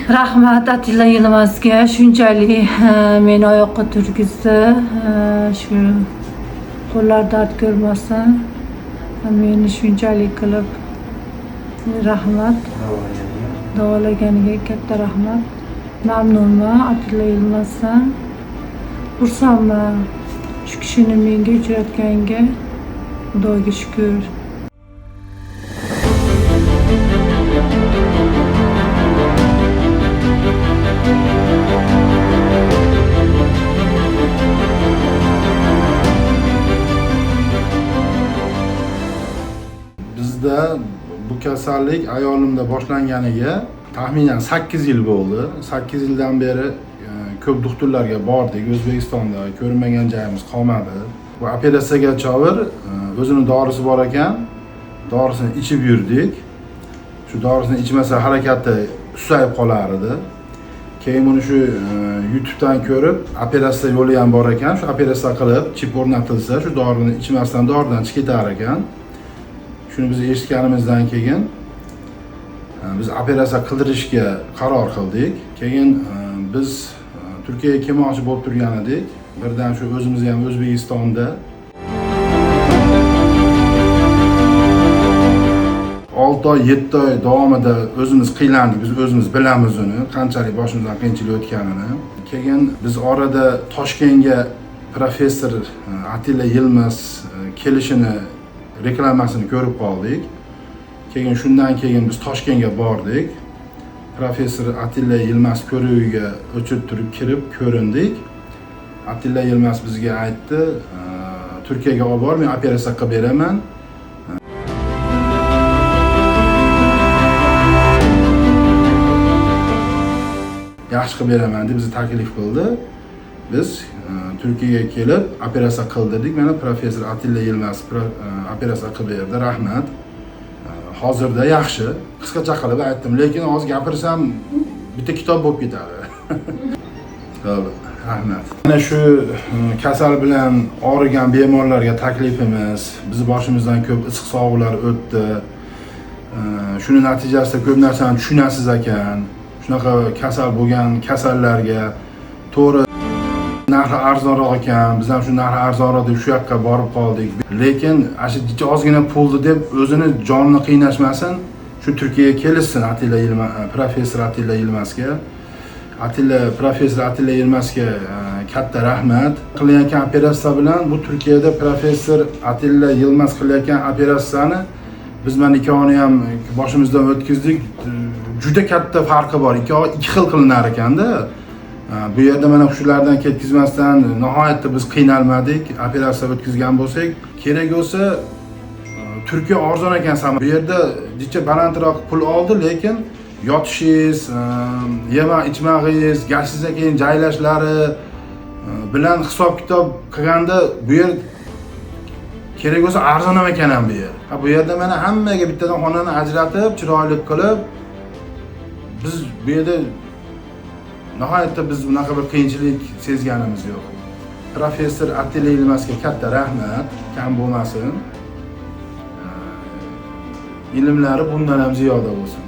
Rahmat Atilla Yilmazga shunchalik meni oyoqqa turgizdi. Shu qo'llar dard ko'rmasin. Meni shunchalik qilib rahmat. Davolaganiga katta rahmat. Mamnunman Atilla Yilmazdan. Xursandman. Shu kishini menga uchratganiga Xudoga shukr. Bizda bu kasallik ayolimda boshlanganiga taxminan 8 yil bo'ldi. 8 yildan beri ko'p doktorlarga bordik. O'zbekistonda ko'rmagan joyimiz qolmadi. Bu operatsiyaga chavir o'zini dorisi bor ekan. Dorisini ichib yurdik. Shu dorisini ichmasa harakati susayib qolar edi. Keyin buni shu YouTube'dan ko'rib, operatsiya yo'li ham bor ekan. Shu operatsiya qilib, chip o'rnatilsa, shu dorini ichmasdan doridan chiqib ketar ekan. Shuni biz eshitganimizdan keyin biz operatsiya qildirishga qaror qildik. Keyin biz Turkiyaga kelmoqchi bo'lib turgan edik. Birdan shu o'zimiz ham O'zbekistonda 6 oy, 7 oy davomida o'zimiz qiylandik. Biz o'zimiz bilamiz uni, qanchalik boshimizdan qiyinchilik o'tganini. Keyin biz orada Toshkentga professor Atilla Yilmaz kelishini reklamasini ko'rib qoldik. Keyin shundan keyin biz Toshkentga bordik. Professor Atilla Yilmaz ko'rigiga o'chib turib kirib ko'rindik. Atilla Yilmaz bizga aytdi, Turkiyaga olib bor, men operatsiya qilib beraman. Yaxshi qilib beraman deb bizni taklif qildi. Biz Turkiyaga kelib operatsiya qildirdik. Mana professor Atilla Yilmaz operatsiya qilib berdi. Rahmat. Hozirda yaxshi. Qisqacha qilib aytdim, lekin hozir gapirsam bitta kitob bo'lib ketadi. Xo'p, rahmat. Mana shu kasal bilan og'rigan bemorlarga taklifimiz, bizni boshimizdan ko'p issiq sovuqlar o'tdi. Shuni natijasida ko'p narsani tushunasiz ekan. Shunaqa kasal bo'lgan kasallarga to'g'ri narxi arzonroq ekan. Biz ham shu narxi arzonroq deb shu yoqqa borib qoldik. Lekin shu ozgina pulni deb o'zini jonini qiynashmasin, shu Turkiyaga kelishsin Atilla Yilmaz, professor Atilla Yilmazga. Professor Atilla Yilmazga katta rahmat. Qilayotgan operatsiya bilan bu Turkiyada professor Atilla Yilmaz qilayotgan operatsiyani biz mana ikkovini ham boshimizdan o'tkazdik. Juda katta farqi bor. Ikkovi ikki xil qilinar ekanda. Bu yerda mana shulardan ketkizmasdan nihoyatda biz qiynalmadik. Operatsiya o'tkazgan bo'lsak, kerak bo'lsa Turkiya arzon ekan sam. Bu yerda jicha balandroq pul oldi, lekin yotishingiz, yema ichmagingiz, gashingizdan keyin joylashlari bilan hisob-kitob qilganda bu yer kerak bo'lsa arzon ham ekan ham bu yer. Bu yerda mana hammaga bittadan xonani ajratib, chiroyli qilib biz bu yerda nihoyatda biz bunaqa bir qiyinchilik sezganimiz yo'q. Professor Atilla Yilmazga katta rahmat, kam bo'lmasin. Ilmlari bundan ham ziyoda bo'lsin.